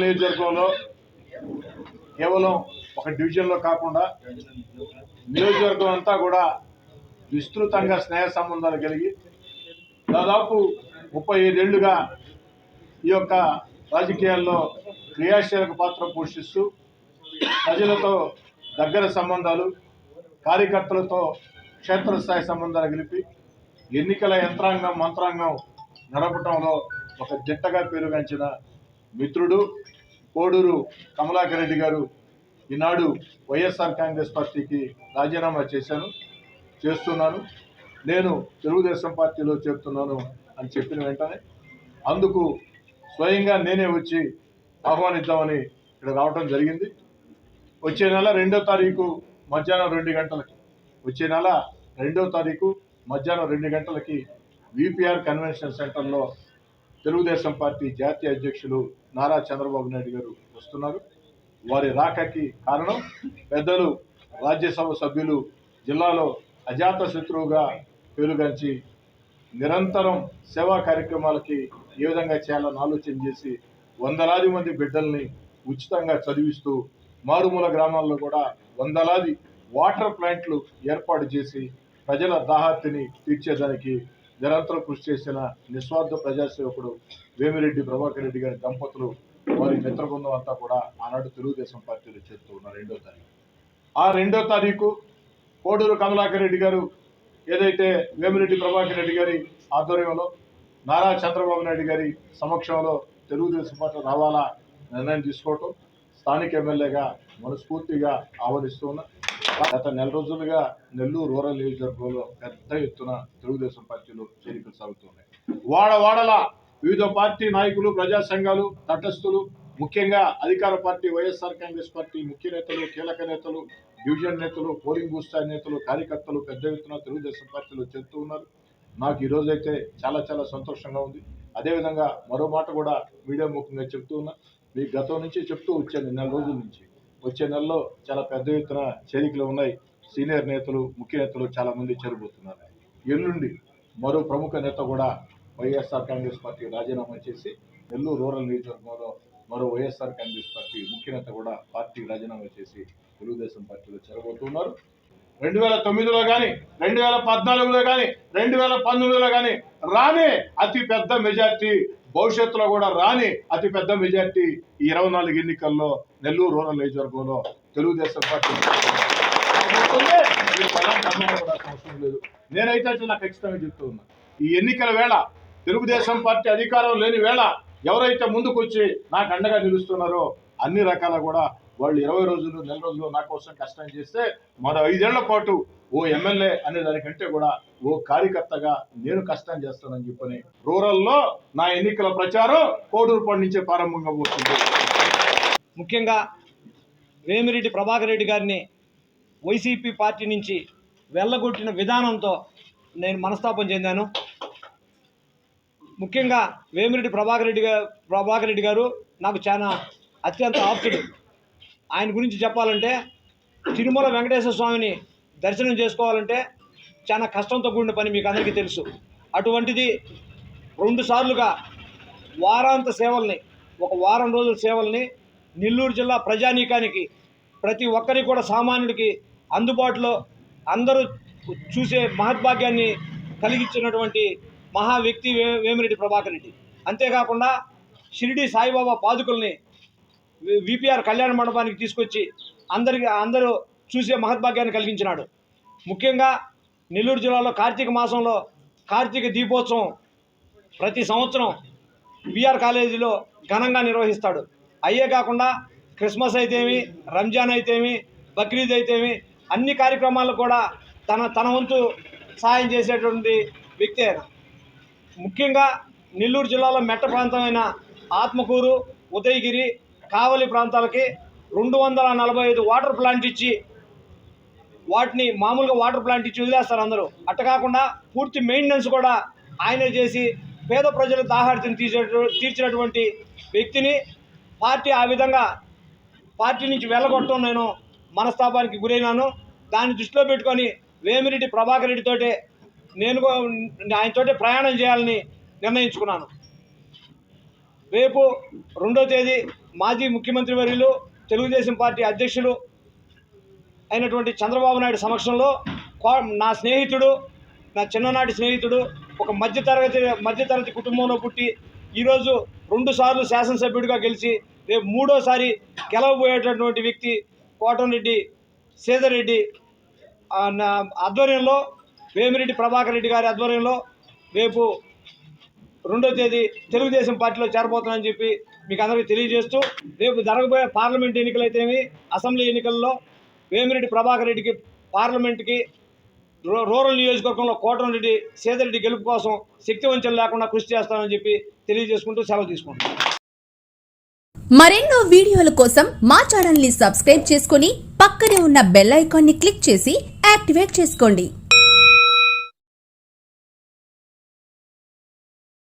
నియోజకవర్గంలో కేవలం ఒక డివిజన్లో కాకుండా నియోజకవర్గం అంతా కూడా విస్తృతంగా స్నేహ సంబంధాలు కలిగి దాదాపు 35 ఏళ్లుగా ఈ యొక్క రాజకీయాల్లో క్రియాశీలక పాత్ర పోషిస్తూ ప్రజలతో దగ్గర సంబంధాలు, కార్యకర్తలతో క్షేత్రస్థాయి సంబంధాలు కలిపి ఎన్నికల యంత్రాంగం మంత్రాంగం నడపడంలో ఒక దిట్టగా పేరుగాంచిన మిత్రుడు కోడూరు కమలాకర్ రెడ్డి గారు ఈనాడు వైఎస్ఆర్ కాంగ్రెస్ పార్టీకి రాజీనామా చేస్తున్నాను, నేను తెలుగుదేశం పార్టీలో చేరుతున్నాను అని చెప్పిన వెంటనే అందుకు స్వయంగా నేనే వచ్చి ఆహ్వానిద్దామని ఇక్కడ రావడం జరిగింది. వచ్చే నెల 2వ తారీఖు మధ్యాహ్నం 2 గంటలకి మధ్యాహ్నం 2 గంటలకి విపిఆర్ కన్వెన్షన్ సెంటర్లో తెలుగుదేశం పార్టీ జాతీయ అధ్యక్షులు నారా చంద్రబాబు నాయుడు గారు వస్తున్నారు. వారి రాకకి కారణం పెద్దలు రాజ్యసభ సభ్యులు జిల్లాలో అజాత శత్రువుగా పేరుగాంచి నిరంతరం సేవా కార్యక్రమాలకి ఏ విధంగా చేయాలని ఆలోచన చేసి వందలాది మంది బిడ్డల్ని ఉచితంగా చదివిస్తూ మారుమూల గ్రామాల్లో కూడా వందలాది వాటర్ ప్లాంట్లు ఏర్పాటు చేసి ప్రజల దాహార్తిని తీర్చేదానికి నిరంతరం కృషి చేసిన నిస్వార్థ ప్రజాసేవకుడు వేమిరెడ్డి ప్రభాకర్ రెడ్డి గారి దంపతులు వారి మిత్ర బృందం అంతా కూడా ఆనాడు తెలుగుదేశం పార్టీలో చేరుతూ ఉన్నారు. 2వ తారీఖు ఆ 2వ తారీఖు కోడూరు కమలాకర్ రెడ్డి గారు ఏదైతే వేమిరెడ్డి ప్రభాకర్ రెడ్డి గారి ఆధ్వర్యంలో నారా చంద్రబాబు నాయుడు గారి సమక్షంలో తెలుగుదేశం పార్టీ రావాలా నిర్ణయం తీసుకోవటం స్థానిక ఎమ్మెల్యేగా మనస్ఫూర్తిగా ఆహ్వానిస్తున్నా. గత నెల రోజులుగా నెల్లూరు రూరల్ నియోజకవర్గంలో పెద్ద ఎత్తున తెలుగుదేశం పార్టీలో చేరికలు సాగుతున్నాయి. వాడవాడల వివిధ పార్టీ నాయకులు, ప్రజా సంఘాలు, తటస్థులు, ముఖ్యంగా అధికార పార్టీ వైఎస్ఆర్ కాంగ్రెస్ పార్టీ ముఖ్య నేతలు, కీలక నేతలు, డివిజన్ నేతలు, పోలింగ్ బూత్ స్థాయి నేతలు, కార్యకర్తలు పెద్ద ఎత్తున తెలుగుదేశం పార్టీలో చేరుతూ ఉన్నారు. నాకు ఈరోజైతే చాలా చాలా సంతోషంగా ఉంది. అదేవిధంగా మరో మాట కూడా మీడియా ముఖంగా చెప్తూ ఉన్నా, మీకు గతం నుంచి చెప్తూ వచ్చాను, నెల రోజుల నుంచి. వచ్చే నెలలో చాలా పెద్ద ఎత్తున చేరికలు ఉన్నాయి. సీనియర్ నేతలు, ముఖ్య నేతలు చాలా మంది చేరబోతున్నారు. ఎల్లుండి మరో ప్రముఖ నేత కూడా వైఎస్ఆర్ కాంగ్రెస్ పార్టీ రాజీనామా చేసి నెల్లూరు రూరల్ నియోజకవర్గంలో మరో వైఎస్ఆర్ కాంగ్రెస్ పార్టీ ముఖ్య నేత కూడా పార్టీ రాజీనామా చేసి తెలుగుదేశం పార్టీలో చేరబోతున్నారు. 2009లో కానీ, 2014లో కానీ, 2019లో కానీ రాని అతి పెద్ద మెజార్టీ, భవిష్యత్తులో కూడా రాని అతి పెద్ద మెజార్టీ ఈ 24 ఎన్నికల్లో నెల్లూరు రూరల్ నియోజకవర్గంలో తెలుగుదేశం పార్టీ అవసరం లేదు. నేనైతే నాకు ఖచ్చితంగా చెప్తూ ఉన్నా, ఈ ఎన్నికల వేళ తెలుగుదేశం పార్టీ అధికారం లేని వేళ ఎవరైతే ముందుకు వచ్చి నాకు అండగా నిలుస్తున్నారో అన్ని రకాల కూడా వాళ్ళు 20 రోజులు, నెల రోజులు నా కోసం కష్టం చేస్తే మరో 5 ఏళ్ల పాటు ఓ ఎమ్మెల్యే అనే దానికంటే కూడా ఓ కార్యకర్తగా నేను కష్టం చేస్తానని చెప్పని రూరల్లో నా ఎన్నికల ప్రచారం కోడూరుపాడు నుంచే ప్రారంభంగా పోతుంది. ముఖ్యంగా వేమిరెడ్డి ప్రభాకర్ రెడ్డి గారిని వైసీపీ పార్టీ నుంచి వెళ్ళగొట్టిన విధానంతో నేను మనస్తాపం చెందాను. ముఖ్యంగా వేమిరెడ్డి ప్రభాకర్ రెడ్డి గారు నాకు చాలా అత్యంత ఆప్తుడు. ఆయన గురించి చెప్పాలంటే తిరుమల వెంకటేశ్వర స్వామిని దర్శనం చేసుకోవాలంటే చాలా కష్టంతో కూడిన పని, మీకు అందరికీ తెలుసు. అటువంటిది 2 సార్లుగా వారాంత సేవల్ని, ఒక వారం రోజుల సేవల్ని నెల్లూరు జిల్లా ప్రజానీకానికి, ప్రతి ఒక్కరికి కూడా సామాన్యుడికి అందుబాటులో అందరూ చూసే మహద్భాగ్యాన్ని కలిగించినటువంటి మహా వ్యక్తి వేమిరెడ్డి ప్రభాకర్ రెడ్డి. అంతేకాకుండా షిరిడి సాయిబాబా పాదుకల్ని విపిఆర్ కళ్యాణ మండపానికి తీసుకొచ్చి అందరూ చూసే మహద్భాగ్యాన్ని కలిగించినాడు. ముఖ్యంగా నెల్లూరు జిల్లాలో కార్తీక మాసంలో కార్తీక దీపోత్సవం ప్రతి సంవత్సరం బిఆర్ కాలేజీలో ఘనంగా నిర్వహిస్తాడు. అయ్యే కాకుండా క్రిస్మస్ అయితేమి, రంజాన్ అయితేమి, బక్రీద్ అయితేమి అన్ని కార్యక్రమాలు కూడా తన వంతు సహాయం చేసేటువంటి వ్యక్తి ఆయన. ముఖ్యంగా నెల్లూరు జిల్లాలో మెట్ట ప్రాంతమైన ఆత్మకూరు, ఉదయగిరి, కావలి ప్రాంతాలకి 245 వాటర్ ప్లాంట్ ఇచ్చి, వాటిని మామూలుగా వాటర్ ప్లాంట్ ఇచ్చి వదిలేస్తారు అందరూ. అట్ట కాకుండా పూర్తి మెయింటెనెన్స్ కూడా ఆయనే చేసి పేద ప్రజల దాహార్తిని తీర్చినటువంటి వ్యక్తిని పార్టీ ఆ విధంగా పార్టీ నుంచి వెళ్ళగొట్టడం నేను మనస్తాపానికి గురైనాను. దాన్ని దృష్టిలో పెట్టుకొని వేమిరెడ్డి ప్రభాకర్ రెడ్డితోటే ఆయనతోటే ప్రయాణం చేయాలని నిర్ణయించుకున్నాను. రేపు 2వ తేదీ మాజీ ముఖ్యమంత్రి వర్యులు తెలుగుదేశం పార్టీ అధ్యక్షులు అయినటువంటి చంద్రబాబు నాయుడు సమక్షంలో నా స్నేహితుడు, నా చిన్ననాటి స్నేహితుడు, ఒక మధ్యతరగతి కుటుంబంలో పుట్టి ఈరోజు 2 సార్లు శాసనసభ్యుడిగా గెలిచి రేపు 3వసారి గెలవబోయేటటువంటి వ్యక్తి కోటంరెడ్డి శ్రీధర్ రెడ్డి ఆధ్వర్యంలో, వేమిరెడ్డి ప్రభాకర్ రెడ్డి గారి ఆధ్వర్యంలో రేపు 2వ తేదీ తెలుగుదేశం పార్టీలో చేరబోతున్నానని చెప్పి మీకు అందరికీ తెలియజేస్తూ, రేపు జరగబోయే పార్లమెంట్ ఎన్నికలైతేమి, అసెంబ్లీ ఎన్నికల్లో వేమిరెడ్డి ప్రభాకర్ రెడ్డికి పార్లమెంట్కి రూరల్ నియోజకవర్గంలో కోటంరెడ్డి శ్రీధర్ రెడ్డి గెలుపు కోసం శక్తివంచన లేకుండా కృషి చేస్తానని చెప్పి తెలియజేసుకుంటూ సెలవు తీసుకుంటాం. మరెన్నో వీడియోల కోసం మా ఛానల్ ని సబ్స్క్రైబ్ చేసుకుని పక్కనే ఉన్న బెల్ ఐకాన్ ని క్లిక్ చేసి యాక్టివేట్ చేసుకోండి.